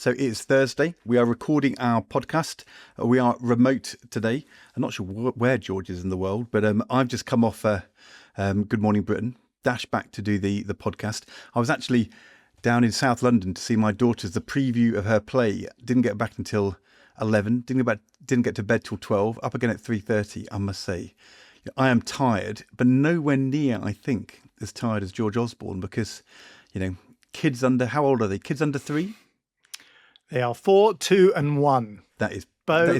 So it's Thursday. We are recording our podcast. We are remote today. I'm not sure where George is in the world, but I've just come off Good Morning Britain, dashed back to do the podcast. I was actually down in South London to see my daughter's, the preview of her play. Didn't get back until 11. Didn't get to bed till 12. Up again at 3:30. I must say, I am tired, but nowhere near, I think, as tired as George Osborne, because, kids under, how old are they? Kids under 3? They are 4, 2 and 1. That is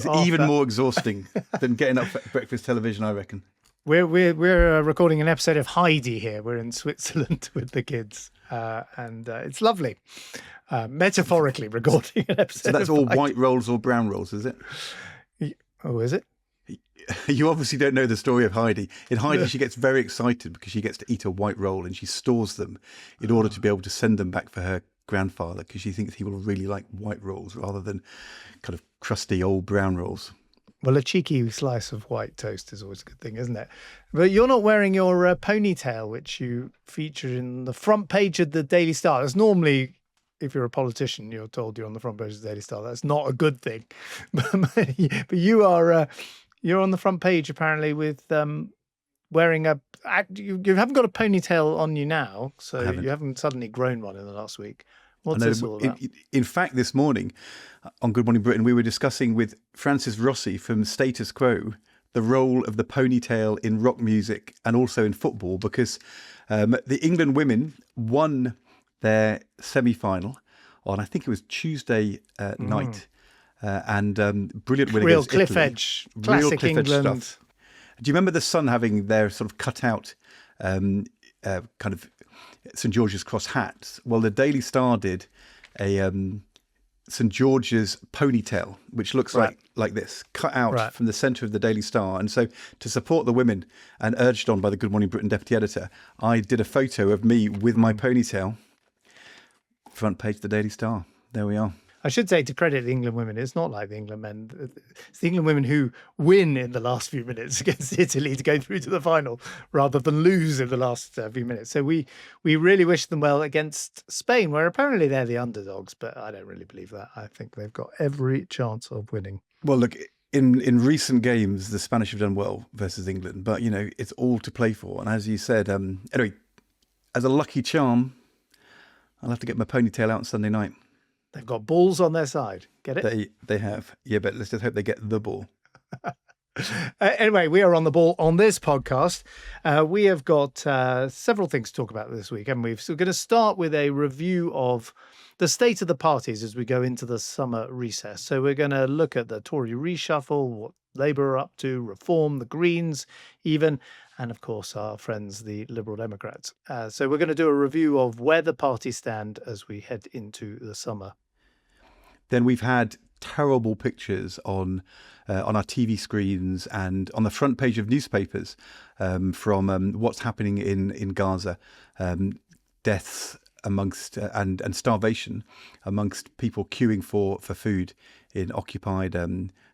even more exhausting than getting up for breakfast television, I reckon. We're recording an episode of Heidi here. We're in Switzerland with the kids, and it's lovely. Metaphorically recording an episode. So that's of all Heidi. white rolls or brown rolls, is it? Oh, is it? You obviously don't know the story of Heidi. In Heidi, she gets very excited because she gets to eat a white roll, and she stores them in order to be able to send them back for her grandfather, because she thinks he will really like white rolls rather than kind of crusty old brown rolls. Well, a cheeky slice of white toast is always a good thing, isn't it? But you're not wearing your ponytail, which you feature in the front page of the Daily Star. That's normally, if you're a politician, you're told you're on the front page of the Daily Star. That's not a good thing. But you are, you're on the front page apparently with wearing you haven't got a ponytail on you now, so you haven't suddenly grown one in the last week. What's this all about? In fact, this morning on Good Morning Britain, we were discussing with Francis Rossi from Status Quo the role of the ponytail in rock music and also in football, because the England women won their semi-final on, I think it was Tuesday night, and brilliant win Real against cliff Italy. edge, classic England stuff. Do you remember the Sun having their sort of cut out kind of St George's Cross hats? Well, the Daily Star did a St George's ponytail, which looks like this, cut out from the centre of the Daily Star. And so to support the women, and urged on by the Good Morning Britain deputy editor, I did a photo of me with my ponytail, front page of the Daily Star. There we are. I should say, to credit the England women, it's not like the England men. It's the England women who win in the last few minutes against Italy to go through to the final, rather than lose in the last few minutes. So we really wish them well against Spain, where apparently they're the underdogs, but I don't really believe that. I think they've got every chance of winning. Well, look, in recent games, the Spanish have done well versus England, but, it's all to play for. And as you said, anyway, as a lucky charm, I'll have to get my ponytail out on Sunday night. They've got balls on their side. Get it? They have. Yeah, but let's just hope they get the ball. Anyway, we are on the ball on this podcast. We have got several things to talk about this week, haven't we? So we're going to start with a review of the state of the parties as we go into the summer recess. So we're going to look at the Tory reshuffle, what Labour are up to, Reform, the Greens even, and of course our friends, the Liberal Democrats. So we're going to do a review of where the parties stand as we head into the summer. Then we've had terrible pictures on our TV screens and on the front page of newspapers from what's happening in Gaza, deaths amongst and starvation amongst people queuing for food in occupied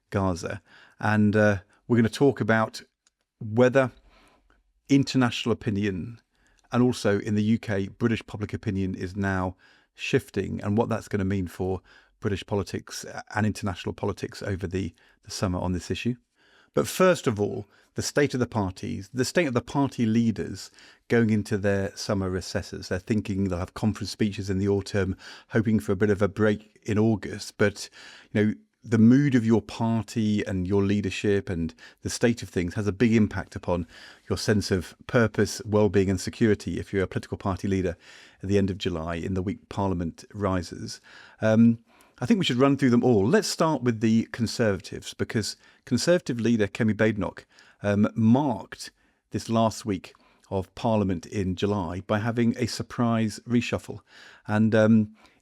Gaza. And we're going to talk about whether international opinion and also in the UK, British public opinion is now shifting, and what that's going to mean for British politics and international politics over the summer on this issue. But first of all, the state of the parties, the state of the party leaders going into their summer recesses. They're thinking they'll have conference speeches in the autumn, hoping for a bit of a break in August. But, the mood of your party and your leadership and the state of things has a big impact upon your sense of purpose, well-being and security if you're a political party leader at the end of July in the week Parliament rises. I think we should run through them all. Let's start with the Conservatives, because Conservative leader Kemi Badenoch marked this last week of Parliament in July by having a surprise reshuffle. And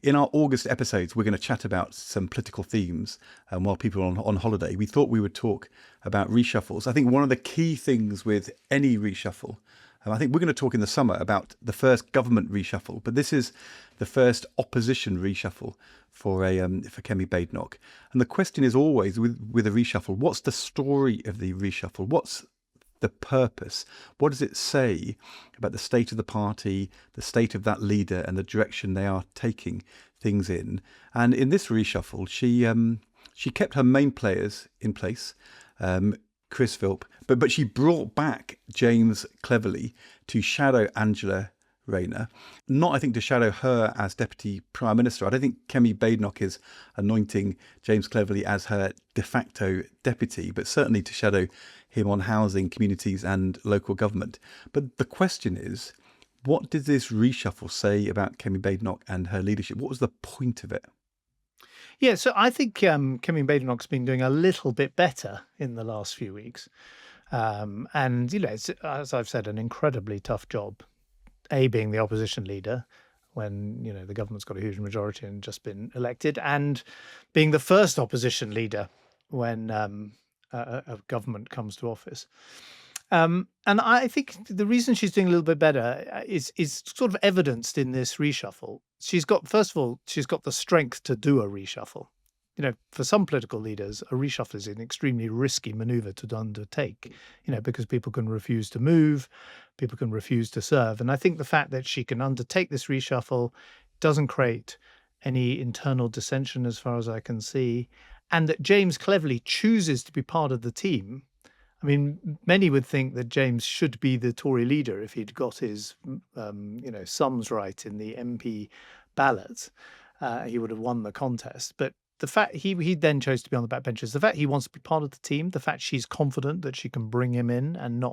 in our August episodes, we're going to chat about some political themes while people are on holiday. We thought we would talk about reshuffles. I think one of the key things with any reshuffle, I think we're going to talk in the summer about the first government reshuffle, but this is the first opposition reshuffle for Kemi Badenoch. And the question is always with a reshuffle, what's the story of the reshuffle? What's the purpose? What does it say about the state of the party, the state of that leader and the direction they are taking things in. And in this reshuffle, she kept her main players in place, Chris Philp, but she brought back James Cleverly to shadow Angela Raina, not, I think, to shadow her as Deputy Prime Minister. I don't think Kemi Badenoch is anointing James Cleverly as her de facto deputy, but certainly to shadow him on housing, communities and local government. But the question is, what did this reshuffle say about Kemi Badenoch and her leadership? What was the point of it? Yeah, so I think Kemi Badenoch's been doing a little bit better in the last few weeks. And, it's, as I've said, an incredibly tough job. Being the opposition leader when, the government's got a huge majority and just been elected, and being the first opposition leader when a government comes to office. And I think the reason she's doing a little bit better is sort of evidenced in this reshuffle. First of all, she's got the strength to do a reshuffle. For some political leaders, a reshuffle is an extremely risky maneuver to undertake, because people can refuse to move, people can refuse to serve. And I think the fact that she can undertake this reshuffle doesn't create any internal dissension as far as I can see, and that James Cleverly chooses to be part of the team. I mean, many would think that James should be the Tory leader if he'd got his, sums right in the MP ballots. He would have won the contest. But the fact he then chose to be on the backbenches, the fact he wants to be part of the team, the fact she's confident that she can bring him in and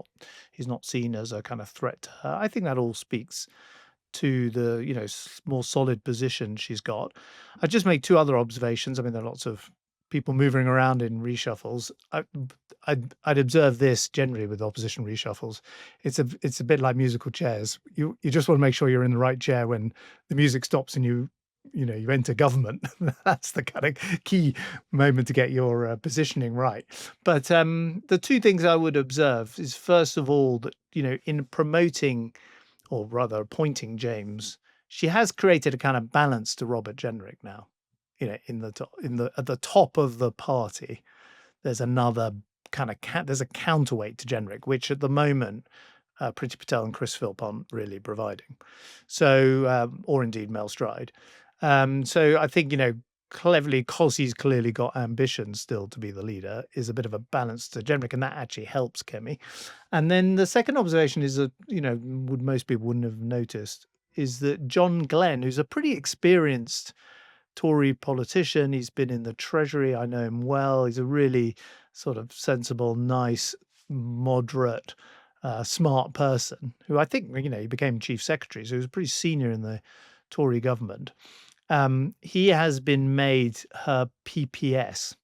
he's not seen as a kind of threat to her, I think that all speaks to the more solid position she's got. I'd just make two other observations. I mean, there are lots of people moving around in reshuffles. I'd observe this generally with opposition reshuffles. It's a bit like musical chairs. You just want to make sure you're in the right chair when the music stops and you enter government. That's the kind of key moment to get your positioning right. But the two things I would observe is, first of all, that in promoting, or rather appointing James, she has created a kind of balance to Robert Jenrick now. At the top of the party, there's another kind of there's a counterweight to Jenrick, which at the moment Priti Patel and Chris Philp aren't really providing. So, or indeed Mel Stride. So I think Cleverly, because he's clearly got ambition still to be the leader, is a bit of a balance to Jenrick, and that actually helps Kemi. And then the second observation is that most people wouldn't have noticed, is that John Glenn, who's a pretty experienced Tory politician. He's been in the Treasury. I know him well. He's a really sort of sensible, nice, moderate, smart person who I think, he became chief secretary. So he was pretty senior in the Tory government. He has been made her PPS,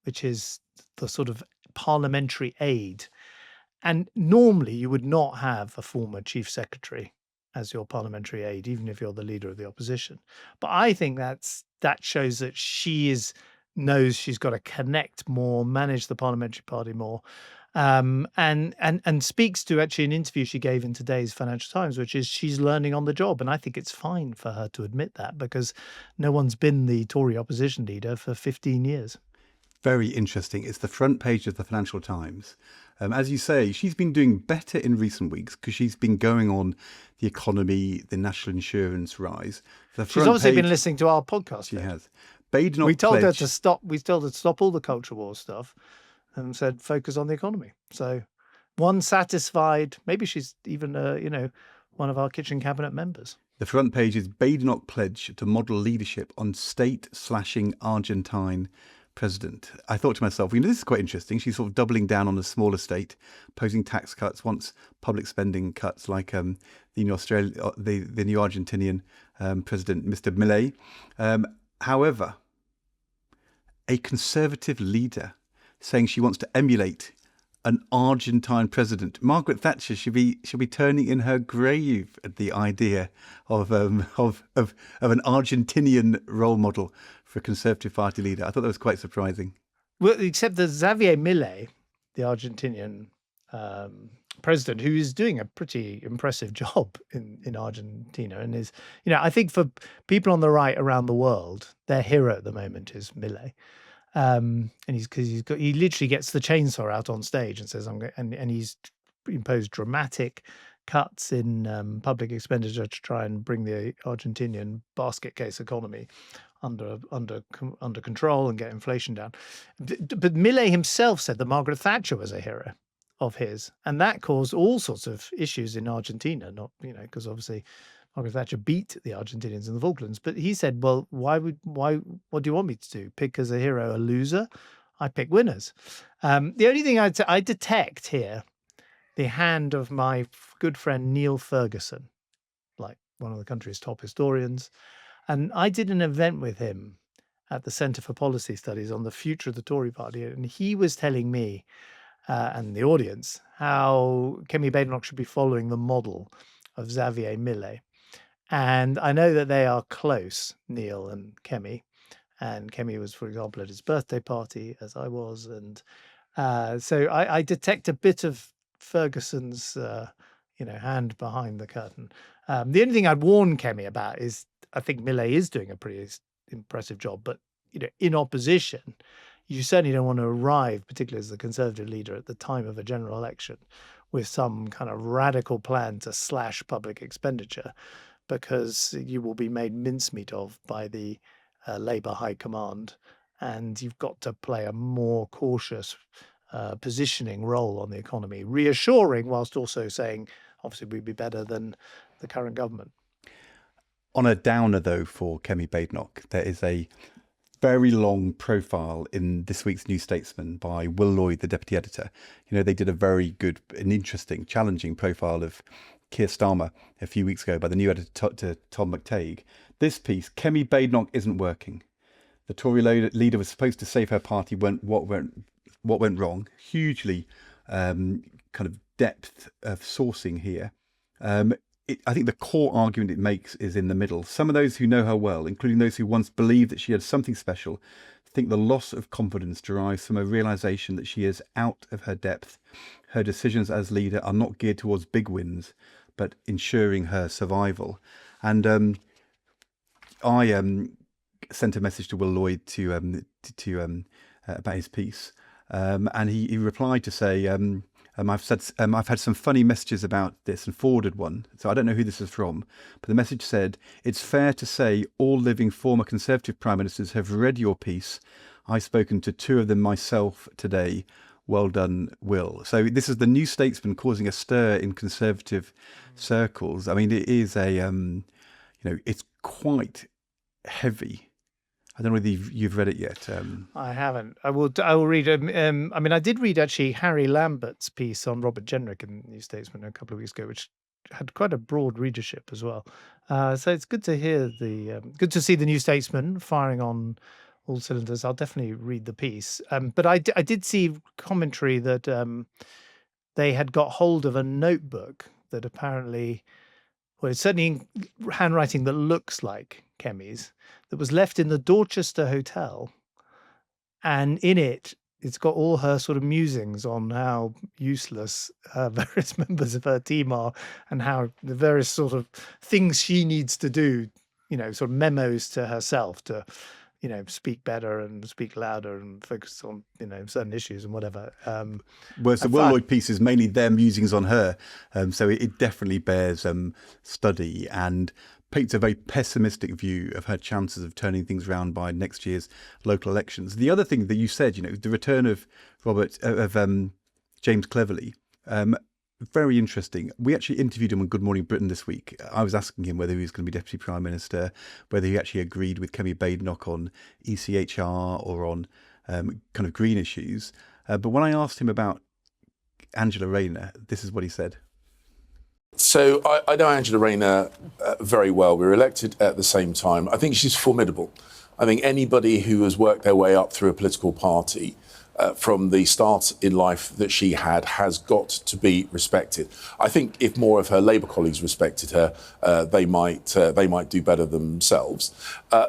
which is the sort of parliamentary aide. And normally you would not have a former chief secretary as your parliamentary aide, even if you're the leader of the opposition. But I think that shows that she knows she's got to connect more, manage the parliamentary party more, and speaks to actually an interview she gave in today's Financial Times, which is she's learning on the job. And I think it's fine for her to admit that, because no one's been the Tory opposition leader for 15 years. Very interesting. It's the front page of the Financial Times. As you say, she's been doing better in recent weeks because she's been going on the economy, the national insurance rise. She's obviously been listening to our podcast. She has. Badenoch we told her to stop. We told her to stop all the culture war stuff, and said focus on the economy. So, one satisfied. Maybe she's even one of our kitchen cabinet members. The front page is Badenoch pledge to model leadership on state-slashing Argentine president. I thought to myself, this is quite interesting. She's sort of doubling down on a smaller state, opposing tax cuts, wants public spending cuts like the new Argentinian president, Mr. Mille. However, a conservative leader saying she wants to emulate an Argentine president. Margaret Thatcher should be turning in her grave at the idea of an Argentinian role model for a Conservative Party leader. I thought that was quite surprising. Well, except that Zavier Mille, the Argentinian president, who is doing a pretty impressive job in Argentina, and is, I think for people on the right around the world, their hero at the moment is Mille. And he literally gets the chainsaw out on stage and says, and he's imposed dramatic cuts in public expenditure to try and bring the Argentinian basket case economy under control and get inflation down. But Mille himself said that Margaret Thatcher was a hero of his, and that caused all sorts of issues in Argentina. Not because obviously Margaret Thatcher beat the Argentinians in the Falklands, but he said, "Well, what do you want me to do? Pick as a hero a loser? I pick winners." The only thing I detect here the hand of my good friend Neil Ferguson, like one of the country's top historians. And I did an event with him at the Centre for Policy Studies on the future of the Tory party. And he was telling me and the audience how Kemi Badenoch should be following the model of Zavier Mille. And I know that they are close, Neil and Kemi. And Kemi was, for example, at his birthday party, as I was. And so I detect a bit of Ferguson's, hand behind the curtain. The only thing I'd warn Kemi about is I think Mille is doing a pretty impressive job, but in opposition, you certainly don't want to arrive, particularly as the Conservative leader at the time of a general election, with some kind of radical plan to slash public expenditure, because you will be made mincemeat of by the Labour High Command, and you've got to play a more cautious positioning role on the economy, reassuring whilst also saying, obviously, we'd be better than the current government. On a downer, though, for Kemi Badenoch, there is a very long profile in this week's New Statesman by Will Lloyd, the deputy editor. They did a very good and interesting, challenging profile of Keir Starmer a few weeks ago by the new editor, Tom McTague. This piece, Kemi Badenoch isn't working. The Tory leader was supposed to save her party. What went wrong? Hugely kind of depth of sourcing here. I think the core argument it makes is in the middle. Some of those who know her well, including those who once believed that she had something special, think the loss of confidence derives from a realization that she is out of her depth. Her decisions as leader are not geared towards big wins, but ensuring her survival. And I sent a message to Will Lloyd to about his piece, and he replied to say, I've had some funny messages about this and forwarded one, so I don't know who this is from, but the message said, "It's fair to say all living former Conservative Prime Ministers have read your piece. I've spoken to 2 of them myself today. Well done, Will." So this is the New Statesman causing a stir in Conservative circles. I mean, it is it's quite heavy. I don't know whether you've read it yet. I haven't. I will read. I did read actually Harry Lambert's piece on Robert Jenrick in New Statesman a couple of weeks ago, which had quite a broad readership as well. So it's good to hear good to see the New Statesman firing on all cylinders. I'll definitely read the piece. But I did see commentary that they had got hold of a notebook that apparently, well, it's certainly handwriting that looks like Kemi's, that was left in the Dorchester Hotel. And in it, it's got all her sort of musings on how useless various members of her team are and how the various sort of things she needs to do, sort of memos to herself to, speak better and speak louder and focus on, certain issues and whatever. Whereas the Will Lloyd piece is mainly their musings on her. So it definitely bears study and paints a very pessimistic view of her chances of turning things around by next year's local elections. The other thing that you said, the return of James Cleverly, very interesting. We actually interviewed him on Good Morning Britain this week. I was asking him whether he was going to be Deputy Prime Minister, whether he actually agreed with Kemi Badenoch on ECHR or on kind of green issues. But when I asked him about Angela Rayner, this is what he said. So I know Angela Rayner very well. We were elected at the same time. I think she's formidable. I think anybody who has worked their way up through a political party from the start in life that she had has got to be respected. I think if more of her Labour colleagues respected her, they might do better themselves.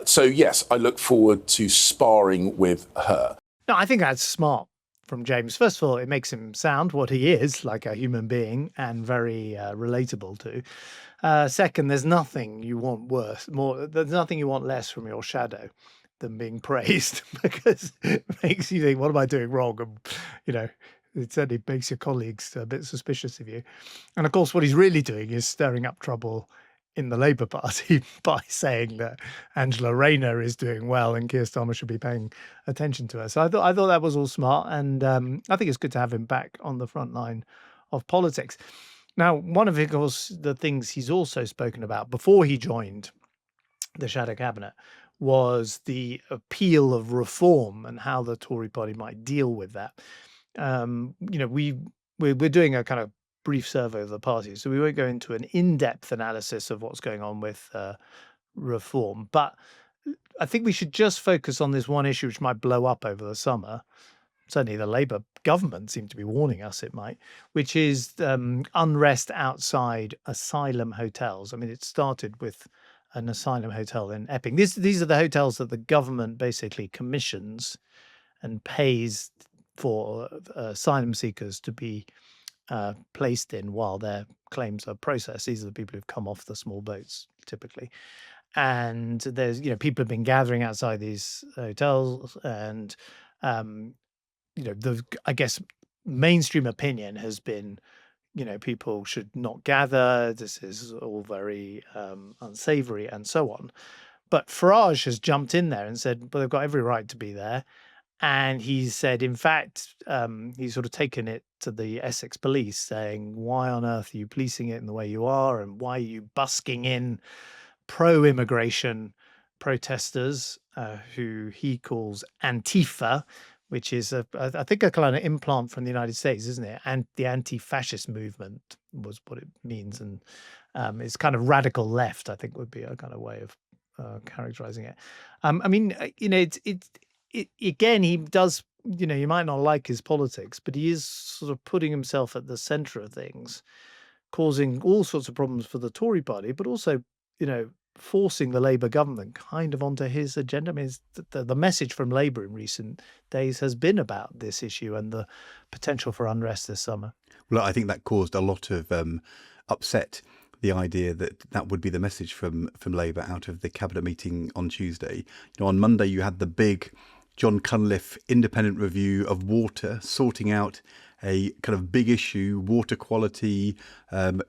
So yes, I look forward to sparring with her. No, I think that's smart from James. First of all, it makes him sound what he is, like a human being, and very relatable to. Second, there's nothing you want there's nothing you want less from your shadow than being praised, because it makes you think, what am I doing wrong? And, It certainly makes your colleagues a bit suspicious of you. And of course, what he's really doing is stirring up trouble in the Labour Party by saying that Angela Raina is doing well and Keir Starmer should be paying attention to her. So I thought that was all smart, and I think it's good to have him back on the front line of politics. Now, one of, course, the things he's also spoken about before he joined the shadow cabinet was the appeal of reform and how the Tory party might deal with that. We're doing a kind of brief survey of the party, so we won't go into an in-depth analysis of what's going on with reform. But I think we should just focus on this one issue which might blow up over the summer. Certainly the Labour government seemed to be warning us it might, which is unrest outside asylum hotels. I mean, it started with an asylum hotel in Epping. These are the hotels that the government basically commissions and pays for asylum seekers to be placed in while their claims are processed. These are the people who've come off the small boats typically. And there's, people have been gathering outside these hotels, and I guess mainstream opinion has been, people should not gather. This is all very unsavory and so on. But Farage has jumped in there and said, well, they've got every right to be there. And he said, in fact, he's sort of taken it to the Essex police, saying, why on earth are you policing it in the way you are? And why are you busking in pro-immigration protesters who he calls Antifa, which is, I think, a kind of implant from the United States, isn't it? And the anti-fascist movement was what it means. And it's kind of radical left, I think, would be a kind of way of characterizing it. Again, he does, you might not like his politics, but he is sort of putting himself at the center of things, causing all sorts of problems for the Tory party, but also, forcing the Labour government kind of onto his agenda. I mean, the message from Labour in recent days has been about this issue and the potential for unrest this summer. Well, I think that caused a lot of upset, the idea that would be the message from Labour out of the cabinet meeting on Tuesday. On Monday, you had the big John Cunliffe independent review of water, sorting out a kind of big issue, water quality,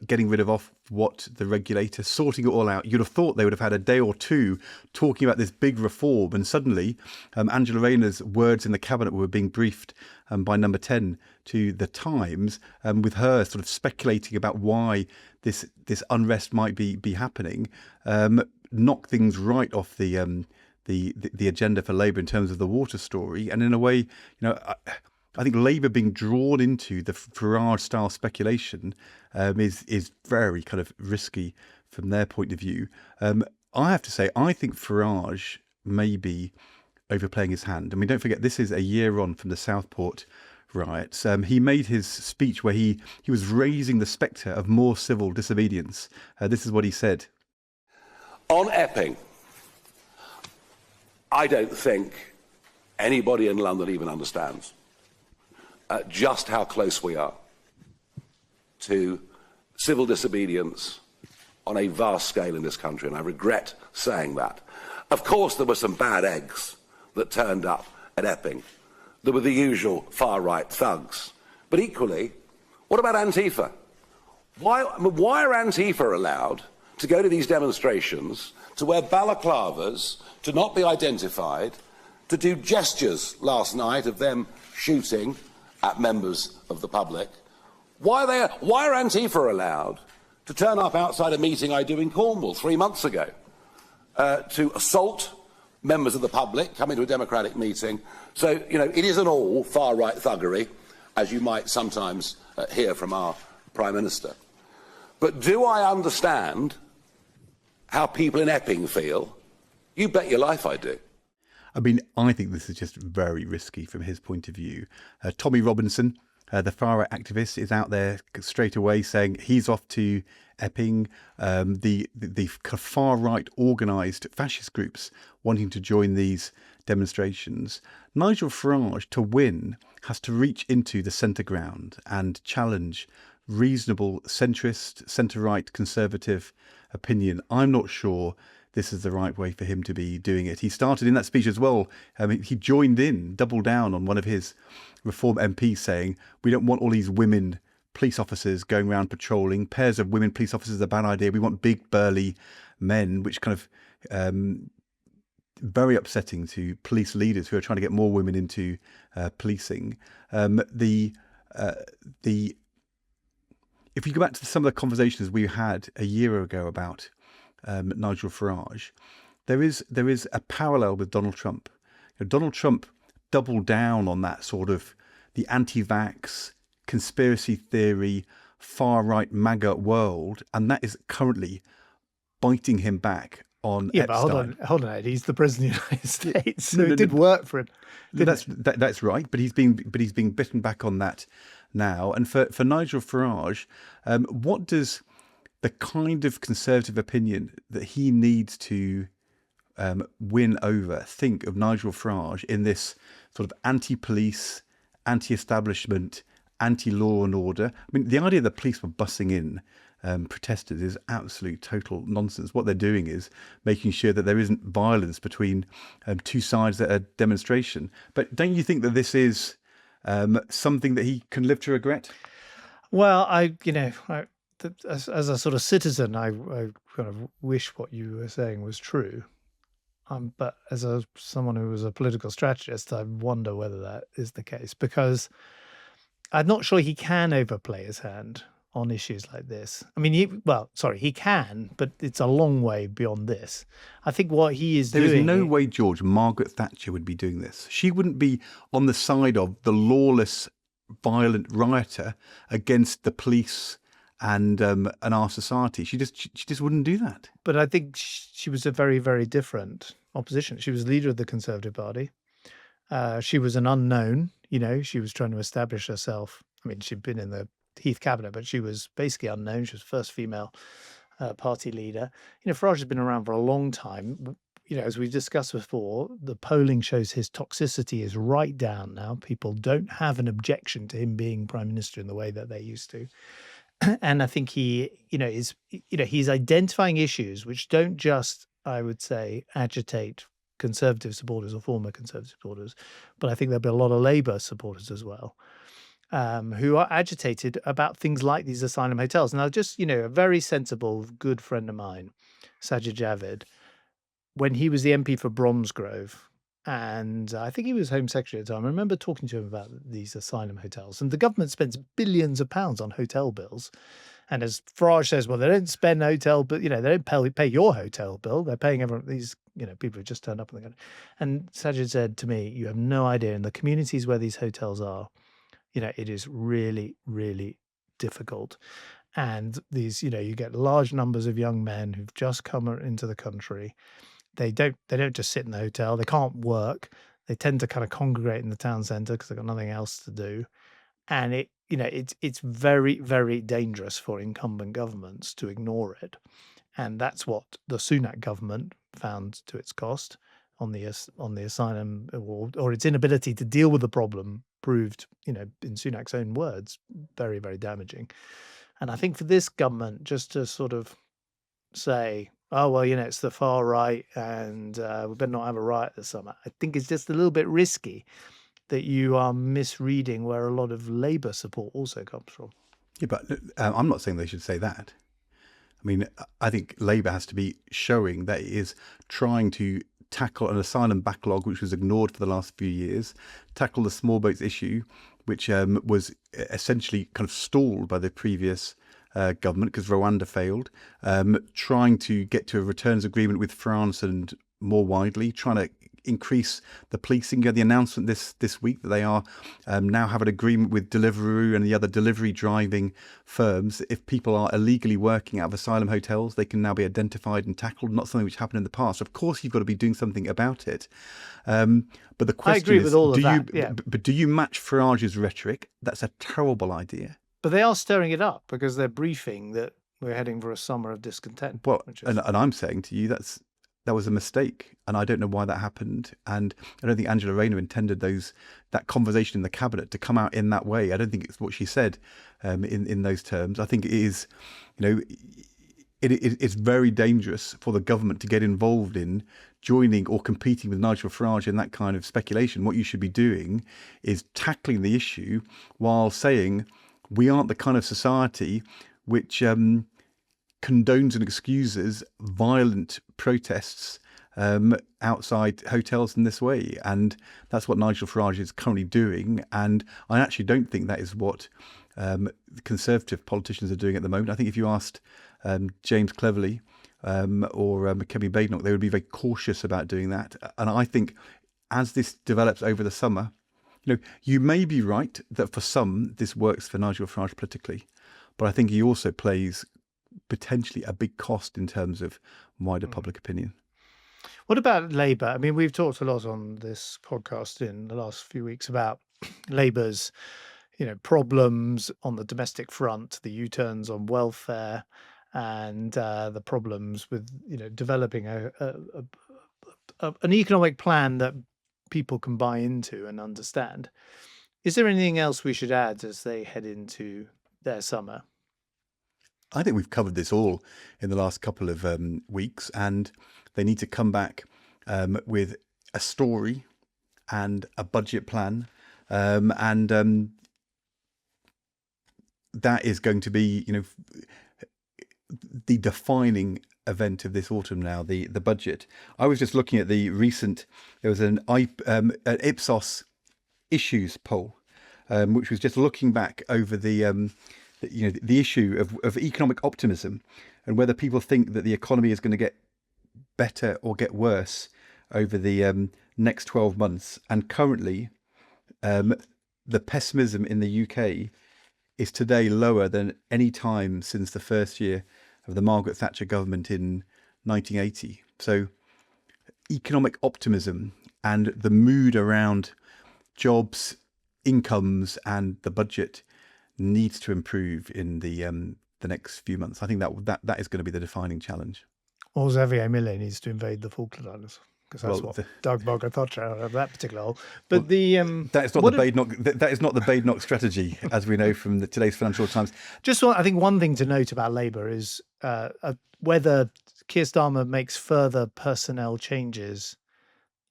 getting rid of what the regulator, sorting it all out. You'd have thought they would have had a day or two talking about this big reform, and suddenly Angela Rayner's words in the cabinet were being briefed by Number 10 to the Times, with her sort of speculating about why this unrest might be happening, knock things right off the agenda for Labour in terms of the water story. And in a way, I think Labour being drawn into the Farage-style speculation is very kind of risky from their point of view. I have to say, I think Farage may be overplaying his hand. I mean, don't forget, this is a year on from the Southport riots. He made his speech where he was raising the spectre of more civil disobedience. This is what he said. On Epping, I don't think anybody in London even understands just how close we are to civil disobedience on a vast scale in this country, and I regret saying that. Of course, there were some bad eggs that turned up at Epping. There were the usual far-right thugs. But equally, what about Antifa? Why are Antifa allowed to go to these demonstrations, to wear balaclavas, to not be identified, to do gestures last night of them shooting at members of the public? Why are Antifa allowed to turn up outside a meeting I do in Cornwall 3 months ago, to assault members of the public coming to a democratic meeting? So, it isn't all far-right thuggery, as you might sometimes hear from our Prime Minister. But do I understand how people in Epping feel? You bet your life I do. I mean, I think this is just very risky from his point of view. Tommy Robinson, the far-right activist, is out there straight away saying he's off to Epping. The far-right organised fascist groups wanting to join these demonstrations. Nigel Farage, to win, has to reach into the centre ground and challenge reasonable centrist, centre-right, conservative opinion. I'm not sure this is the right way for him to be doing it. He started in that speech as well. He joined in, doubled down on one of his Reform MPs saying, we don't want all these women police officers going around patrolling. Pairs of women police officers is a bad idea. We want big, burly men, which kind of very upsetting to police leaders who are trying to get more women into policing. If you go back to some of the conversations we had a year ago about Nigel Farage, there is a parallel with Donald Trump. Donald Trump doubled down on that sort of the anti-vax, conspiracy theory, far-right MAGA world, and that is currently biting him back on Yeah, Epstein. but hold on, Ed. He's the president of the United States, so it did work for him. That's right, but he's being bitten back on that now. And for Nigel Farage, what does the kind of conservative opinion that he needs to win over think of Nigel Farage in this sort of anti-police, anti-establishment, anti-law and order? I mean, the idea that police were bussing in protesters is absolute total nonsense. What they're doing is making sure that there isn't violence between two sides at a demonstration. But don't you think that this is something that he can live to regret? Well, as a sort of citizen, I kind of wish what you were saying was true. But as someone who was a political strategist, I wonder whether that is the case, because I'm not sure he can overplay his hand on issues like this. I mean, he can, but it's a long way beyond this. I think what he is doing... There is no way, George, Margaret Thatcher would be doing this. She wouldn't be on the side of the lawless, violent rioter against the police and our society. She just wouldn't do that. But I think she was a very, very different opposition. She was leader of the Conservative Party. She was an unknown. She was trying to establish herself. I mean, she'd been in the Heath cabinet, but she was basically unknown. She was first female party leader. Farage has been around for a long time. As we've discussed before, the polling shows his toxicity is right down now. People don't have an objection to him being prime minister in the way that they used to. And I think he's identifying issues which don't just, I would say, agitate Conservative supporters or former Conservative supporters, but I think there'll be a lot of Labour supporters as well, who are agitated about things like these asylum hotels. Now, just, a very sensible, good friend of mine, Sajid Javid, when he was the MP for Bromsgrove, and I think he was Home Secretary at the time, I remember talking to him about these asylum hotels. And the government spends billions of pounds on hotel bills. And as Farage says, well, they don't spend hotel, but, they don't pay your hotel bill. They're paying everyone, these, people who just turned up. And Sajid said to me, you have no idea, in the communities where these hotels are, it is really, really difficult. And these, you get large numbers of young men who've just come into the country. They don't just sit in the hotel. They can't work. They tend to kind of congregate in the town centre because they've got nothing else to do. And it's very, very dangerous for incumbent governments to ignore it. And that's what the Sunak government found to its cost on the asylum, or its inability to deal with the problem proved, in Sunak's own words, very, very damaging. And I think for this government, just to sort of say, oh, well, it's the far right and we better not have a riot this summer, I think it's just a little bit risky that you are misreading where a lot of Labour support also comes from. Yeah, but I'm not saying they should say that. I mean, I think Labour has to be showing that it is trying to tackle an asylum backlog, which was ignored for the last few years, tackle the small boats issue, which was essentially kind of stalled by the previous government because Rwanda failed, trying to get to a returns agreement with France and more widely, trying to increase the policing. You had the announcement this week that they are now have an agreement with Deliveroo and the other delivery driving firms. If people are illegally working out of asylum hotels, they can now be identified and tackled, not something which happened in the past. Of course, you've got to be doing something about it. But the question I agree is, with all of that, yeah. But do you match Farage's rhetoric? That's a terrible idea. But they are stirring it up because they're briefing that we're heading for a summer of discontent. Well, and I'm saying to you that was a mistake, and I don't know why that happened. And I don't think Angela Raina intended that conversation in the cabinet to come out in that way. I don't think it's what she said in those terms. I think it is, it's very dangerous for the government to get involved in joining or competing with Nigel Farage in that kind of speculation. What you should be doing is tackling the issue while saying we aren't the kind of society which condones and excuses violent protests outside hotels in this way. And that's what Nigel Farage is currently doing. And I actually don't think that is what Conservative politicians are doing at the moment. I think if you asked James Cleverly or Kevin Badenoch, they would be very cautious about doing that. And I think as this develops over the summer, you may be right that for some this works for Nigel Farage politically, but I think he also plays potentially a big cost in terms of wider public opinion. What about Labour? I mean, we've talked a lot on this podcast in the last few weeks about Labour's, problems on the domestic front, the U-turns on welfare, and the problems with, developing an economic plan that people can buy into and understand. Is there anything else we should add as they head into their summer? I think we've covered this all in the last couple of weeks, and they need to come back with a story and a budget plan, and that is going to be, the defining event of this autumn now, the budget. I was just looking at the recent, there was an Ipsos issues poll, which was just looking back over the issue of economic optimism and whether people think that the economy is going to get better or get worse over the next 12 months. And currently, the pessimism in the UK is today lower than any time since the first year of the Margaret Thatcher government in 1980. So economic optimism and the mood around jobs, incomes and the budget needs to improve in the next few months. I think that is going to be the defining challenge. Or Zavier Mille needs to invade the Falkland Islands, because that's Doug Margaret Thatcher out of that particular hole. But that is not the Badenoch strategy, as we know from today's Financial Times. I think one thing to note about Labour is whether Keir Starmer makes further personnel changes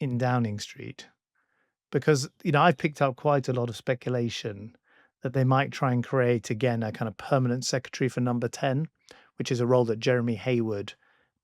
in Downing Street, because I've picked up quite a lot of speculation that they might try and create again a kind of permanent secretary for Number 10, which is a role that Jeremy Hayward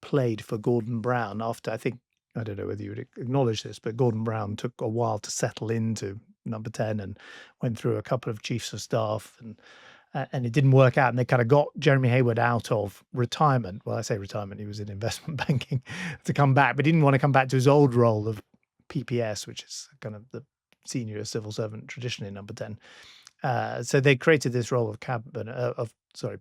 played for Gordon Brown after, I don't know whether you would acknowledge this, but Gordon Brown took a while to settle into Number 10 and went through a couple of chiefs of staff and it didn't work out. And they kind of got Jeremy Hayward out of retirement. Well, I say retirement, he was in investment banking to come back, but he didn't want to come back to his old role of PPS, which is kind of the senior civil servant tradition in Number 10. So they created this role of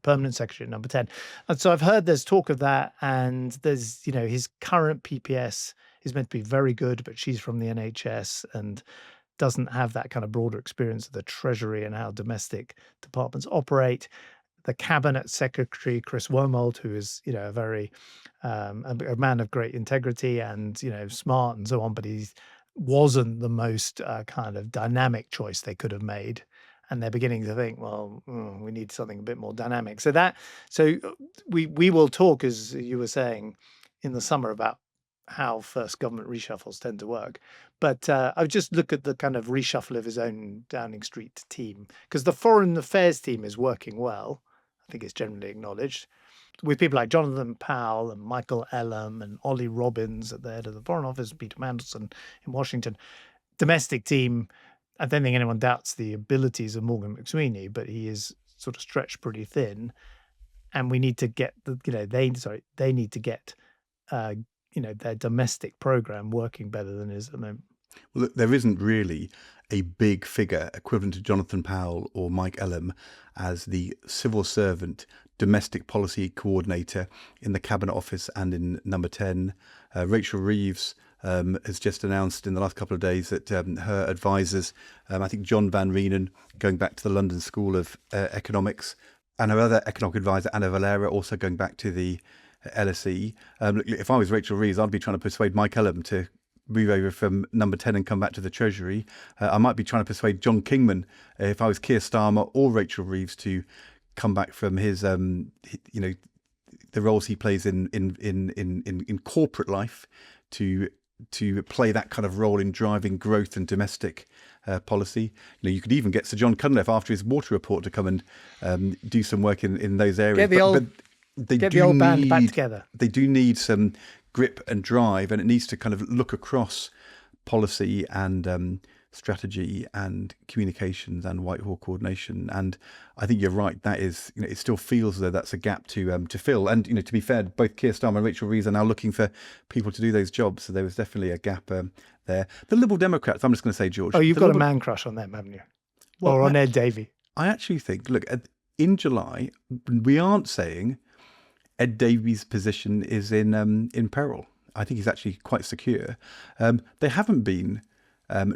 permanent secretary at Number 10. And so I've heard there's talk of that, and there's, his current PPS is meant to be very good, but she's from the NHS and doesn't have that kind of broader experience of the Treasury and how domestic departments operate. The cabinet secretary, Chris Wormold, who is, a very, a man of great integrity and, smart and so on, but he wasn't the most kind of dynamic choice they could have made. And they're beginning to think, well, we need something a bit more dynamic. So we will talk, as you were saying, in the summer about how first government reshuffles tend to work. But I would just look at the kind of reshuffle of his own Downing Street team, because the foreign affairs team is working well. I think it's generally acknowledged, with people like Jonathan Powell and Michael Ellam and Ollie Robbins at the head of the Foreign Office, Peter Mandelson in Washington. Domestic team, I don't think anyone doubts the abilities of Morgan McSweeney, but he is sort of stretched pretty thin, and we need to get they need to get their domestic program working better than it is at the moment. Well, look, there isn't really a big figure equivalent to Jonathan Powell or Mike Ellam as the civil servant domestic policy coordinator in the Cabinet Office and in Number 10. Rachel Reeves has just announced in the last couple of days that her advisors, I think John Van Reenen, going back to the London School of Economics, and her other economic advisor, Anna Valera, also going back to the LSE. If I was Rachel Reeves, I'd be trying to persuade Mike Ellam to move over from Number 10 and come back to the Treasury. I might be trying to persuade John Kingman, if I was Keir Starmer or Rachel Reeves, to come back from his, the roles he plays in corporate life to play that kind of role in driving growth and domestic policy. You could even get Sir John Cunliffe after his water report to come and do some work in those areas. Get the old band back together. They do need some grip and drive, and it needs to kind of look across policy and strategy and communications and Whitehall coordination. And I think you're right. That is, it still feels as though that's a gap to fill. And to be fair, both Keir Starmer and Rachel Reeves are now looking for people to do those jobs. So there was definitely a gap there. The Liberal Democrats, I'm just going to say, George. Oh, you've got a man crush on them, haven't you? Well, or on Ed Davey? I actually think, look, in July, we aren't saying Ed Davey's position is in peril. I think he's actually quite secure. They haven't been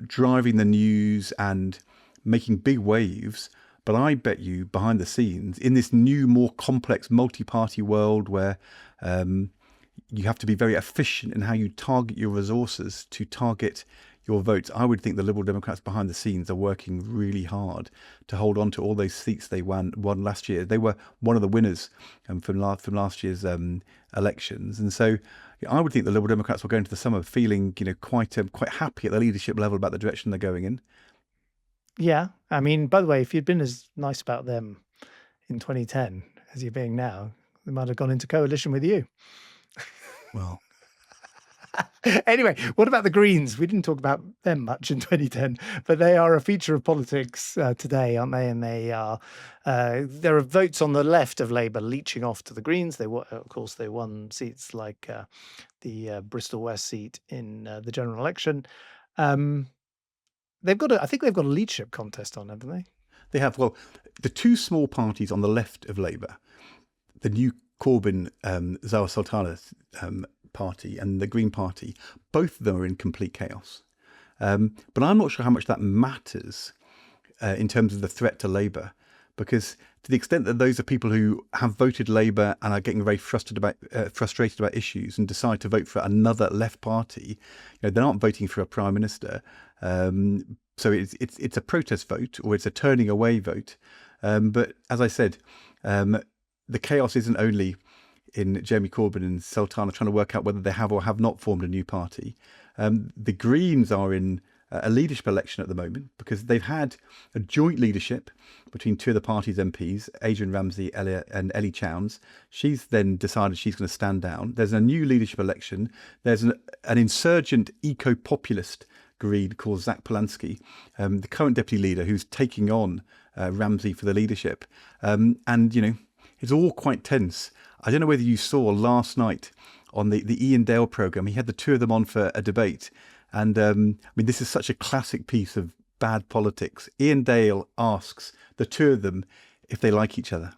driving the news and making big waves, but I bet you behind the scenes, in this new, more complex multi-party world where you have to be very efficient in how you target your resources to target your votes, I would think the Liberal Democrats behind the scenes are working really hard to hold on to all those seats they won last year. They were one of the winners from last year's elections, and so I would think the Liberal Democrats will go into the summer feeling, quite happy at the leadership level about the direction they're going in. Yeah, I mean, by the way, if you'd been as nice about them in 2010 as you're being now, they might have gone into coalition with you. Well. Anyway, what about the Greens? We didn't talk about them much in 2010, but they are a feature of politics today, aren't they? And they are. There are votes on the left of Labour leaching off to the Greens. Of course, they won seats like the Bristol West seat in the general election. I think they've got a leadership contest on, haven't they? They have. Well, the two small parties on the left of Labour, the new Corbyn Zawa Sultana party and the Green Party, both of them are in complete chaos. But I'm not sure how much that matters in terms of the threat to Labour, because to the extent that those are people who have voted Labour and are getting very frustrated about issues and decide to vote for another left party, they're not voting for a prime minister. So it's a protest vote, or it's a turning away vote. But as I said, the chaos isn't only in Jeremy Corbyn and Sultana trying to work out whether they have or have not formed a new party. The Greens are in a leadership election at the moment because they've had a joint leadership between two of the party's MPs, Adrian Ramsey and Ellie Chowns. She's then decided she's going to stand down. There's a new leadership election. There's an insurgent eco-populist Green called Zach Polanski, the current deputy leader, who's taking on Ramsey for the leadership. It's all quite tense. I don't know whether you saw last night on the Ian Dale programme, he had the two of them on for a debate. And this is such a classic piece of bad politics. Ian Dale asks the two of them if they like each other.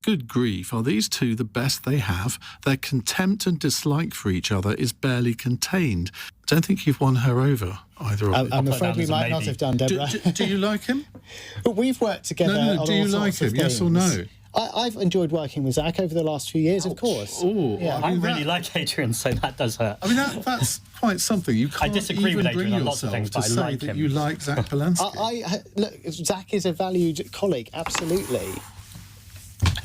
Good grief, are these two the best they have? Their contempt and dislike for each other is barely contained. Don't think you've won her over, either of you. I'm afraid we might not have done, Deborah. Do you like him? We've worked together on all do you sorts like of him, yes or things. no? I've enjoyed working with Zach over the last few years, of course. Oh, yeah. I really like Adrian, so that does hurt. I mean, that's quite something. You can't disagree with even Adrian bring on lots of yourself things, to but I say like that him. you like Zach Polanski. Look, Zach is a valued colleague, absolutely.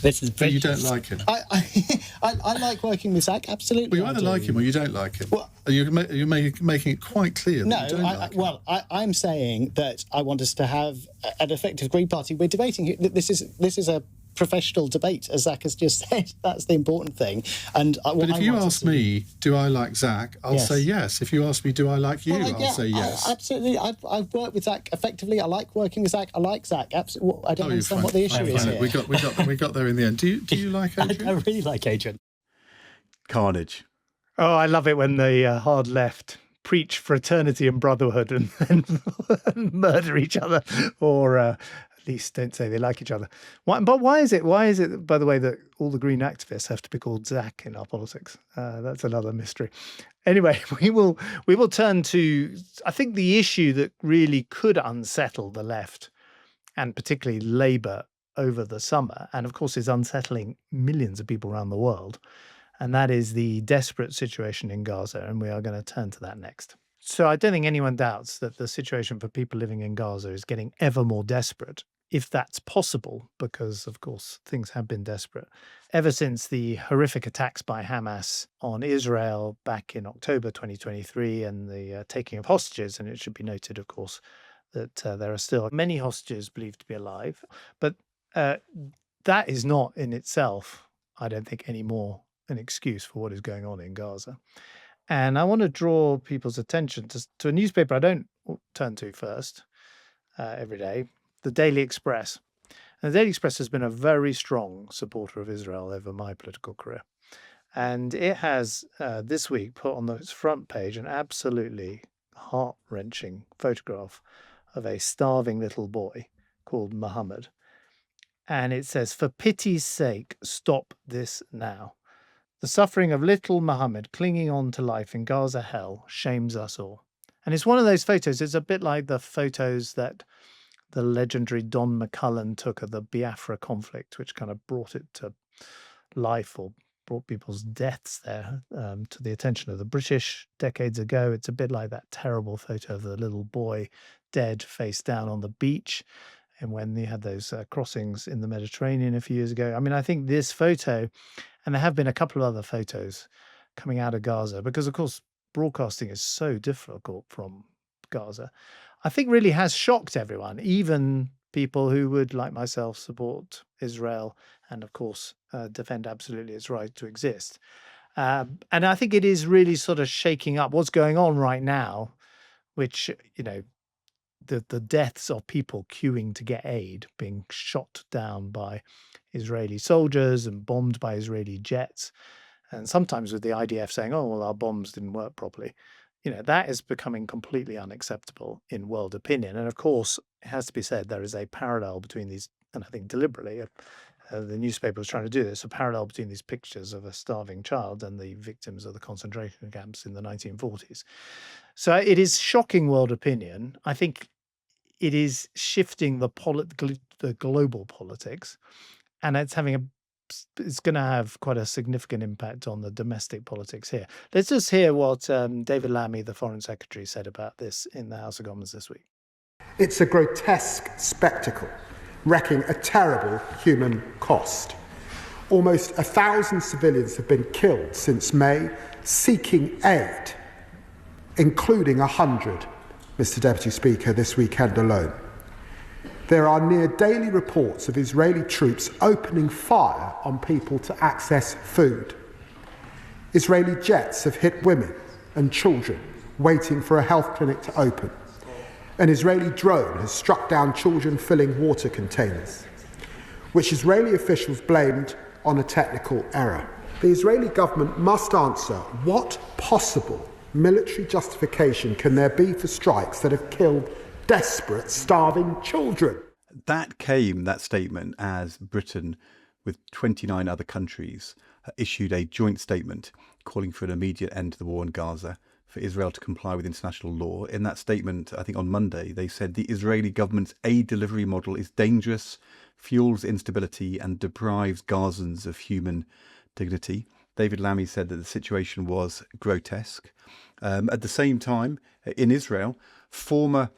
This is But you don't like him. I like working with Zach, absolutely. Well, you either like him or you don't like him. Well, you're making it quite clear that you don't like him. I'm saying that I want us to have an effective Green Party. We're debating. This is a professional debate, as Zach has just said. That's the important thing. And but if you ask me, do I like Zach? I'll say yes. If you ask me, do I like you? I'll say yes. Absolutely. I've worked with Zach effectively. I like working with Zach. I like Zach. Absolutely. I don't understand what the issue is here. We got there in the end. Do you like Adrian? I really like Adrian. Carnage. Oh, I love it when the hard left preach fraternity and brotherhood and then murder each other, or at least don't say they like each other. But why is it, by the way, that all the Green activists have to be called Zach in our politics? That's another mystery. Anyway, we will turn to, I think, the issue that really could unsettle the left, and particularly Labour, over the summer, and of course is unsettling millions of people around the world. And that is the desperate situation in Gaza. And we are going to turn to that next. So I don't think anyone doubts that the situation for people living in Gaza is getting ever more desperate. if that's possible, because, of course, things have been desperate. Ever since the horrific attacks by Hamas on Israel back in October 2023 and the taking of hostages, and it should be noted, of course, that there are still many hostages believed to be alive. But that is not in itself, I don't think, any more an excuse for what is going on in Gaza. And I want to draw people's attention to a newspaper I don't turn to first every day, the Daily Express. And the Daily Express has been a very strong supporter of Israel over my political career. And it has this week put on its front page an absolutely heart-wrenching photograph of a starving little boy called Muhammad. And it says, "For pity's sake, stop this now. The suffering of little Muhammad clinging on to life in Gaza hell shames us all." And it's one of those photos, it's a bit like the photos that the legendary Don McCullum took of the Biafra conflict, which kind of brought it to life or brought people's deaths there to the attention of the British decades ago. It's a bit like that terrible photo of the little boy dead face down on the beach. And when they had those crossings in the Mediterranean a few years ago. I mean, I think this photo, and there have been a couple of other photos coming out of Gaza, because, of course, broadcasting is so difficult from Gaza, I think really has shocked everyone, even people who would, like myself, support Israel and, of course, defend absolutely its right to exist. And I think it is really sort of shaking up what's going on right now, which, you know, the deaths of people queuing to get aid, being shot down by Israeli soldiers and bombed by Israeli jets, and sometimes with the IDF saying, "Oh, well, our bombs didn't work properly." You know, that is becoming completely unacceptable in world opinion. And of course, it has to be said, there is a parallel between these, and I think deliberately, the newspaper was trying to do this, a parallel between these pictures of a starving child and the victims of the concentration camps in the 1940s. So it is shocking world opinion. I think it is shifting the global politics, and it's going to have quite a significant impact on the domestic politics here. Let's just hear what David Lammy, the Foreign Secretary, said about this in the House of Commons this week. It's a grotesque spectacle, wrecking a terrible human cost. Almost 1,000 civilians have been killed since May, seeking aid, including 100, Mr. Deputy Speaker, this weekend alone. There are near daily reports of Israeli troops opening fire on people to access food. Israeli jets have hit women and children waiting for a health clinic to open. An Israeli drone has struck down children filling water containers, which Israeli officials blamed on a technical error. The Israeli government must answer what possible military justification can there be for strikes that have killed desperate, starving children. That statement, as Britain, with 29 other countries, issued a joint statement calling for an immediate end to the war in Gaza, for Israel to comply with international law. In that statement, I think on Monday, they said the Israeli government's aid delivery model is dangerous, fuels instability and deprives Gazans of human dignity. David Lammy said that the situation was grotesque. At the same time, in Israel, former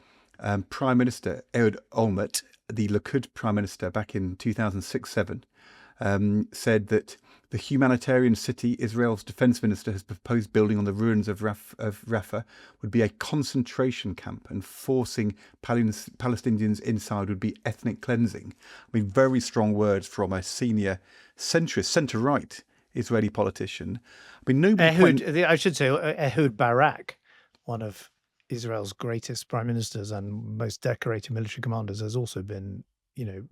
Prime Minister Ehud Olmert, the Likud Prime Minister back in 2006-07, said that the humanitarian city Israel's defense minister has proposed building on the ruins of Rafah would be a concentration camp, and forcing Palestinians inside would be ethnic cleansing. I mean, very strong words from a senior centrist, centre-right Israeli politician. I mean, I should say Ehud Barak, one of Israel's greatest prime ministers and most decorated military commanders, has also been,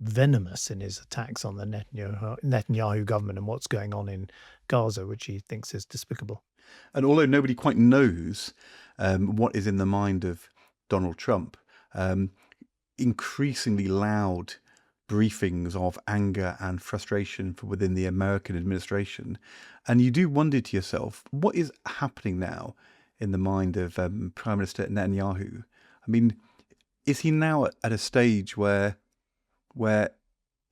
venomous in his attacks on the Netanyahu government and what's going on in Gaza, which he thinks is despicable. And although nobody quite knows what is in the mind of Donald Trump, increasingly loud briefings of anger and frustration from within the American administration. And you do wonder to yourself, what is happening now in the mind of Prime Minister Netanyahu? I mean, is he now at a stage where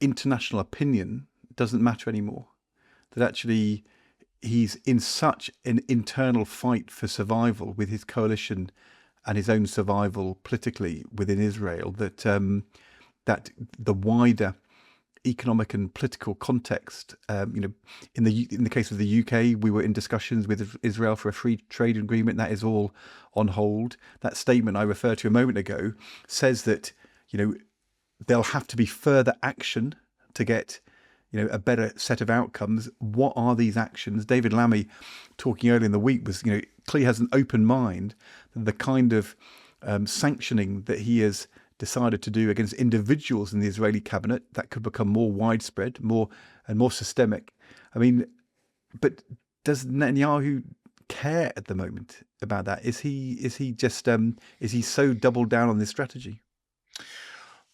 international opinion doesn't matter anymore? That actually he's in such an internal fight for survival with his coalition and his own survival politically within Israel that that the wider economic and political context. In the case of the UK, we were in discussions with Israel for a free trade agreement. That is all on hold. That statement I referred to a moment ago says that there'll have to be further action to get a better set of outcomes. What are these actions? David Lammy, talking earlier in the week, was clearly has an open mind. The kind of sanctioning that he has decided to do against individuals in the Israeli cabinet, that could become more widespread, more systemic. I mean, but does Netanyahu care at the moment about that? Is he just is he so doubled down on this strategy?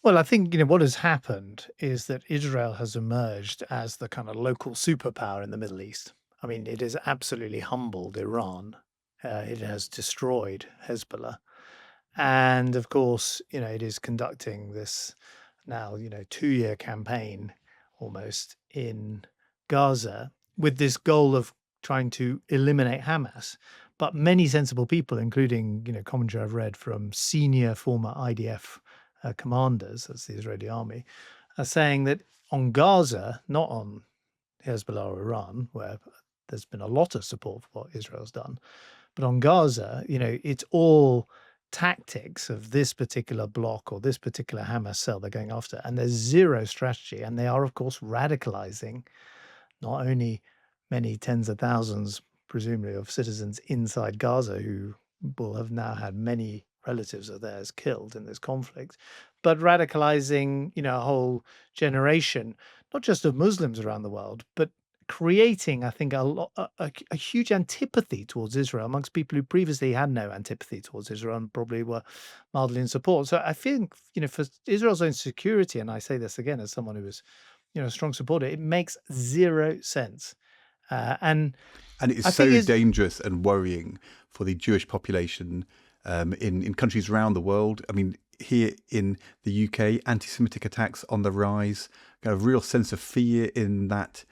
Well, I think what has happened is that Israel has emerged as the kind of local superpower in the Middle East. I mean, it has absolutely humbled Iran. It has destroyed Hezbollah. And of course, it is conducting this now, 2-year campaign almost in Gaza with this goal of trying to eliminate Hamas. But many sensible people, including, commentary I've read from senior former IDF commanders, that's the Israeli army, are saying that on Gaza, not on Hezbollah or Iran, where there's been a lot of support for what Israel's done, but on Gaza, it's all tactics of this particular bloc or this particular Hamas cell they're going after, and there's zero strategy. And they are, of course, radicalizing not only many tens of thousands, presumably, of citizens inside Gaza who will have now had many relatives of theirs killed in this conflict, but radicalizing, a whole generation, not just of Muslims around the world, but creating, I think, a huge antipathy towards Israel amongst people who previously had no antipathy towards Israel and probably were mildly in support. So I think, for Israel's own security, and I say this again as someone who was, a strong supporter, it makes zero sense. And it is so dangerous and worrying for the Jewish population in countries around the world. I mean, here in the UK, anti-Semitic attacks on the rise, a real sense of fear in that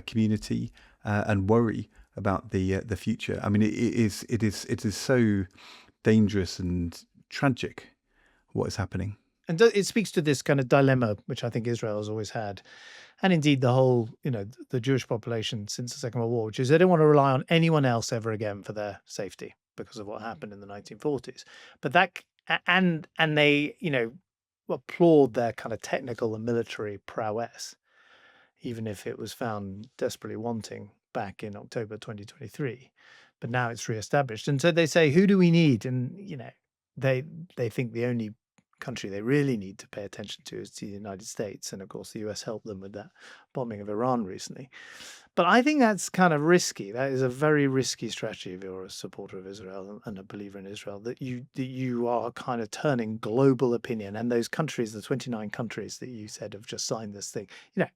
community and worry about the future. I mean, it is so dangerous and tragic what is happening. And it speaks to this kind of dilemma, which I think Israel has always had, and indeed the whole, the Jewish population since the Second World War, which is they don't want to rely on anyone else ever again for their safety because of what happened in the 1940s. But that, and they, applaud their kind of technical and military prowess, even if it was found desperately wanting back in October 2023. But now it's reestablished. And so they say, who do we need? And, they think the only country they really need to pay attention to is the United States. And of course, the US helped them with that bombing of Iran recently. But I think that's kind of risky. That is a very risky strategy if you're a supporter of Israel and a believer in Israel, that you are kind of turning global opinion. And those countries, the 29 countries that you said have just signed this thing,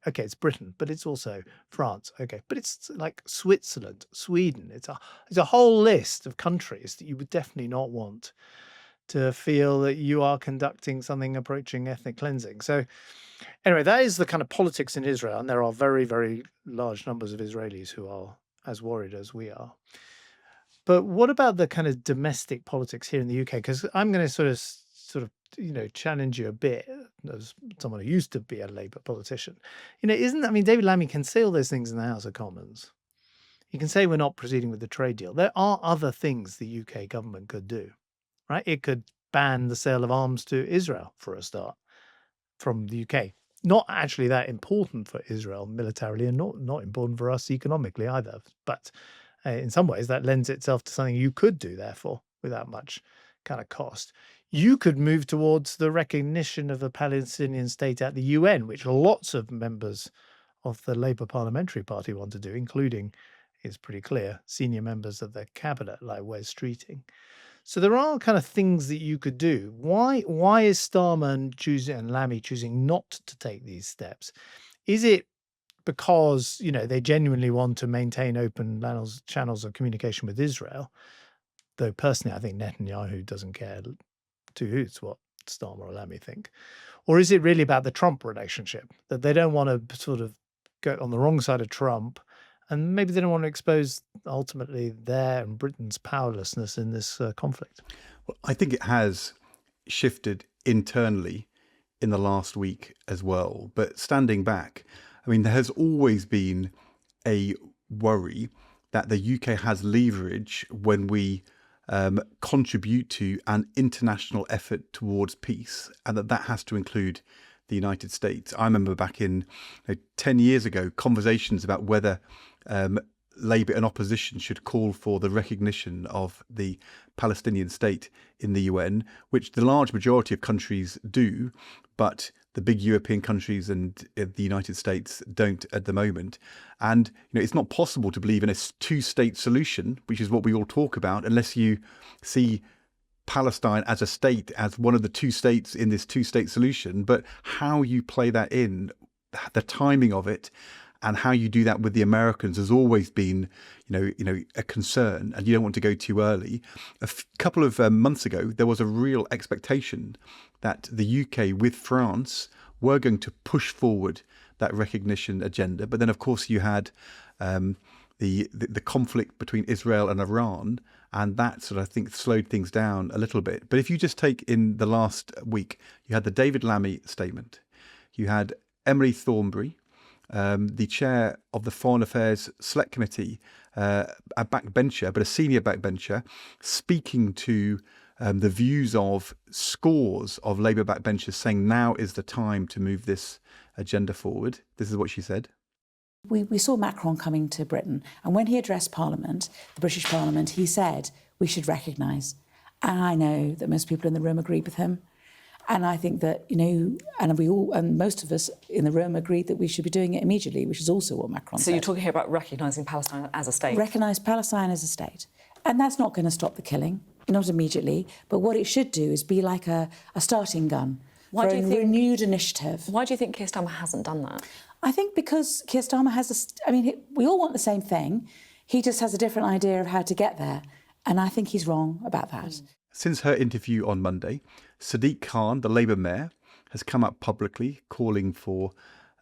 okay, it's Britain, but it's also France. Okay, but it's like Switzerland, Sweden. It's a whole list of countries that you would definitely not want to feel that you are conducting something approaching ethnic cleansing. So anyway, that is the kind of politics in Israel. And there are very, very large numbers of Israelis who are as worried as we are. But what about the kind of domestic politics here in the UK? Because I'm going to sort of, challenge you a bit as someone who used to be a Labour politician. David Lammy can say all those things in the House of Commons. He can say we're not proceeding with the trade deal. There are other things the UK government could do. Right? It could ban the sale of arms to Israel, for a start, from the UK. Not actually that important for Israel militarily, and not important for us economically either. But in some ways, that lends itself to something you could do, therefore, without much kind of cost. You could move towards the recognition of a Palestinian state at the UN, which lots of members of the Labour Parliamentary Party want to do, including, it's pretty clear, senior members of their cabinet, like Wes Streeting. So there are kind of things that you could do. Why is Starmer and Lammy choosing not to take these steps? Is it because, they genuinely want to maintain open channels of communication with Israel? Though personally, I think Netanyahu doesn't care two hoots what Starmer or Lammy think. Or is it really about the Trump relationship, that they don't want to sort of go on the wrong side of Trump? And maybe they don't want to expose ultimately their and Britain's powerlessness in this conflict. Well, I think it has shifted internally in the last week as well. But standing back, I mean, there has always been a worry that the UK has leverage when we contribute to an international effort towards peace, and that has to include the United States. I remember back in 10 years ago, conversations about whether Labour and opposition should call for the recognition of the Palestinian state in the UN, which the large majority of countries do, but the big European countries and the United States don't at the moment. And it's not possible to believe in a two-state solution, which is what we all talk about, unless you see Palestine as a state, as one of the two states in this two-state solution. But how you play that in, the timing of it, and how you do that with the Americans has always been, a concern, and you don't want to go too early. A couple of months ago, there was a real expectation that the UK with France were going to push forward that recognition agenda. But then, of course, you had the conflict between Israel and Iran, and that sort of, I think, slowed things down a little bit. But if you just take in the last week, you had the David Lammy statement, you had Emily Thornberry, the chair of the Foreign Affairs Select Committee, a backbencher, but a senior backbencher, speaking to the views of scores of Labour backbenchers, saying now is the time to move this agenda forward. This is what she said. We saw Macron coming to Britain, and when he addressed Parliament, the British Parliament, he said we should recognise. And I know that most people in the room agreed with him. And I think that, and most of us in the room agreed that we should be doing it immediately, which is also what Macron said. So you're talking here about recognising Palestine as a state? Recognise Palestine as a state. And that's not going to stop the killing, not immediately. But what it should do is be like a starting gun for a renewed initiative. Why do you think Keir Starmer hasn't done that? I think because Keir Starmer has we all want the same thing. He just has a different idea of how to get there. And I think he's wrong about that. Since her interview on Monday, Sadiq Khan, the Labour mayor, has come up publicly calling for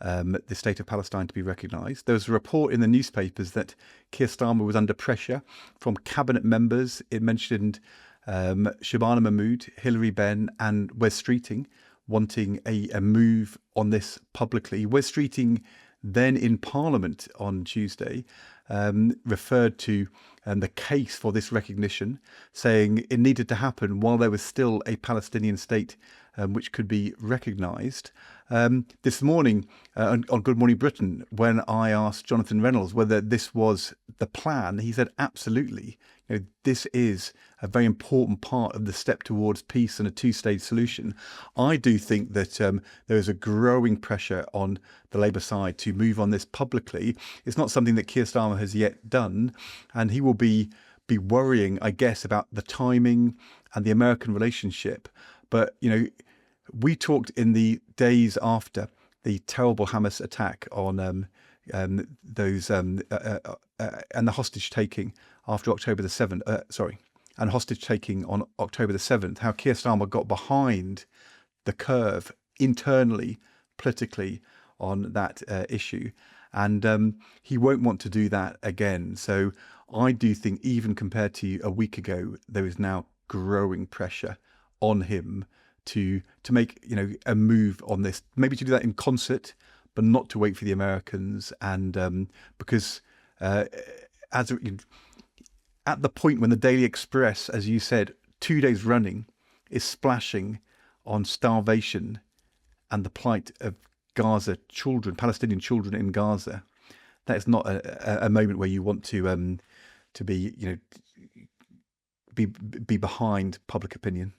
the state of Palestine to be recognised. There was a report in the newspapers that Keir Starmer was under pressure from cabinet members. It mentioned Shabana Mahmood, Hilary Benn and Wes Streeting wanting a move on this publicly. Wes Streeting then in Parliament on Tuesday referred to the case for this recognition, saying it needed to happen while there was still a Palestinian state which could be recognised. This morning on Good Morning Britain, when I asked Jonathan Reynolds whether this was the plan, he said absolutely. This is a very important part of the step towards peace and a two-state solution. I do think that there is a growing pressure on the Labour side to move on this publicly. It's not something that Keir Starmer has yet done, and he will be worrying, I guess, about the timing and the American relationship. But, we talked in the days after the terrible Hamas attack on those and the hostage taking after October the 7th, and hostage taking on October the 7th, how Keir Starmer got behind the curve internally, politically on that issue. And he won't want to do that again. So I do think even compared to a week ago, there is now growing pressure on him to make a move on this, maybe to do that in concert, but not to wait for the Americans. And because at the point when the Daily Express, as you said, 2 days running, is splashing on starvation and the plight of Gaza children, Palestinian children in Gaza, that is not a moment where you want to be behind public opinion.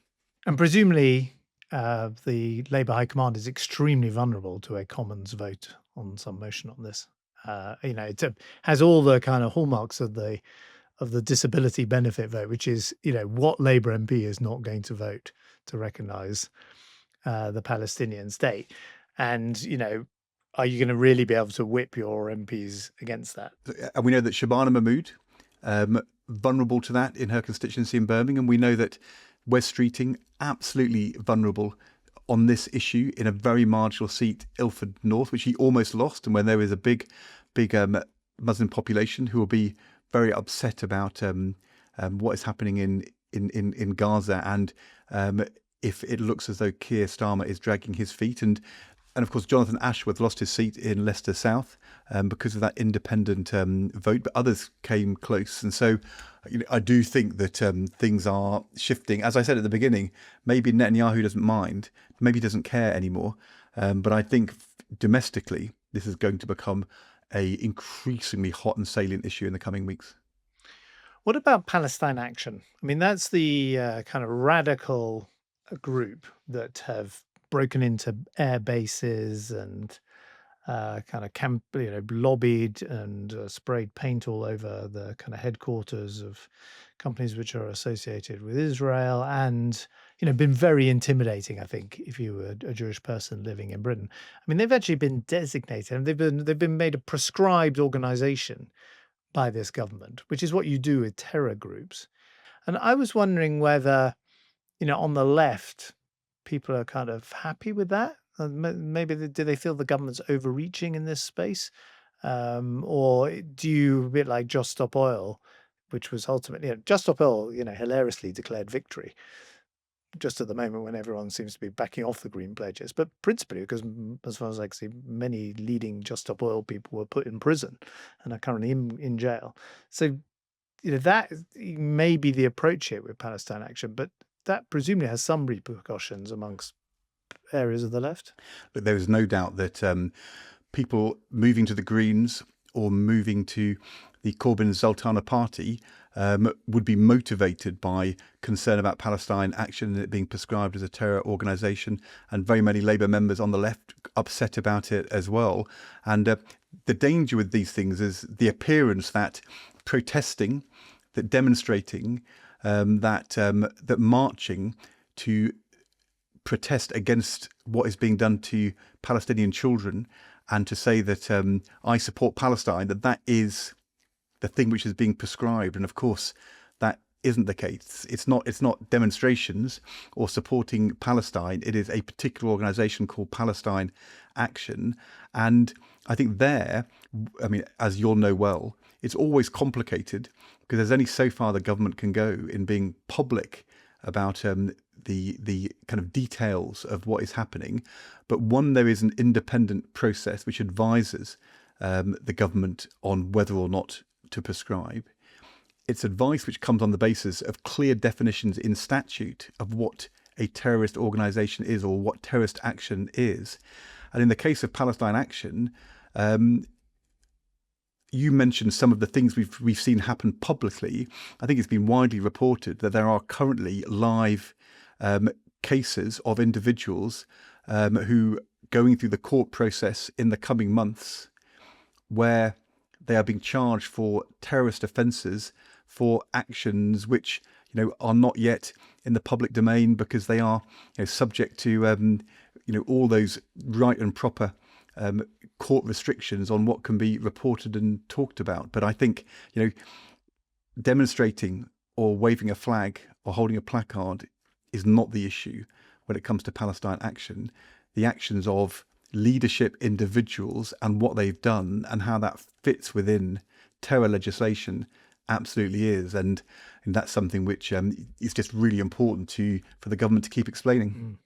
And presumably, the Labour High Command is extremely vulnerable to a Commons vote on some motion on this. It has all the kind of hallmarks of the disability benefit vote, which is, what Labour MP is not going to vote to recognise the Palestinian state. And, are you going to really be able to whip your MPs against that? And we know that Shabana Mahmood, vulnerable to that in her constituency in Birmingham. We know that Wes Streeting, absolutely vulnerable on this issue in a very marginal seat, Ilford North, which he almost lost, and when there is a big Muslim population who will be very upset about what is happening in Gaza. And if it looks as though Keir Starmer is dragging his feet. And of course, Jonathan Ashworth lost his seat in Leicester South because of that independent vote, but others came close. And so I do think that things are shifting. As I said at the beginning, maybe Netanyahu doesn't mind, maybe he doesn't care anymore. But I think domestically, this is going to become a increasingly hot and salient issue in the coming weeks. What about Palestine Action? I mean, that's the kind of radical group that have broken into air bases and kind of lobbied and sprayed paint all over the kind of headquarters of companies which are associated with Israel, and been very intimidating, I think, if you were a Jewish person living in Britain. I mean, they've actually been designated, and they've been made a prescribed organisation by this government, which is what you do with terror groups. And I was wondering whether, on the left, people are kind of happy with that. Maybe do they feel the government's overreaching in this space? Or do you, a bit like Just Stop Oil, which was ultimately, Just Stop Oil, hilariously declared victory just at the moment when everyone seems to be backing off the green pledges, but principally because, as far as I can see, many leading Just Stop Oil people were put in prison and are currently in jail. So, that may be the approach here with Palestine Action, but that presumably has some repercussions amongst areas of the left. But there is no doubt that people moving to the Greens or moving to the Corbyn-Sultana party would be motivated by concern about Palestine Action and it being prescribed as a terror organisation, and very many Labour members on the left upset about it as well. And the danger with these things is the appearance that protesting, that demonstrating, that marching to protest against what is being done to Palestinian children and to say that I support Palestine, that is the thing which is being prescribed. And of course, that isn't the case. It's not demonstrations or supporting Palestine. It is a particular organisation called Palestine Action. And I think as you'll know well, it's always complicated because there's only so far the government can go in being public about the kind of details of what is happening. But there is an independent process which advises the government on whether or not to prescribe. It's advice which comes on the basis of clear definitions in statute of what a terrorist organisation is or what terrorist action is. And in the case of Palestine Action, you mentioned some of the things we've seen happen publicly. I think it's been widely reported that there are currently live cases of individuals who going through the court process in the coming months where they are being charged for terrorist offences for actions which are not yet in the public domain because they are subject to all those right and proper court restrictions on what can be reported and talked about. But I think demonstrating or waving a flag or holding a placard is not the issue when it comes to Palestine Action. The actions of leadership individuals and what they've done and how that fits within terror legislation absolutely is. And that's something which is just really important for the government to keep explaining.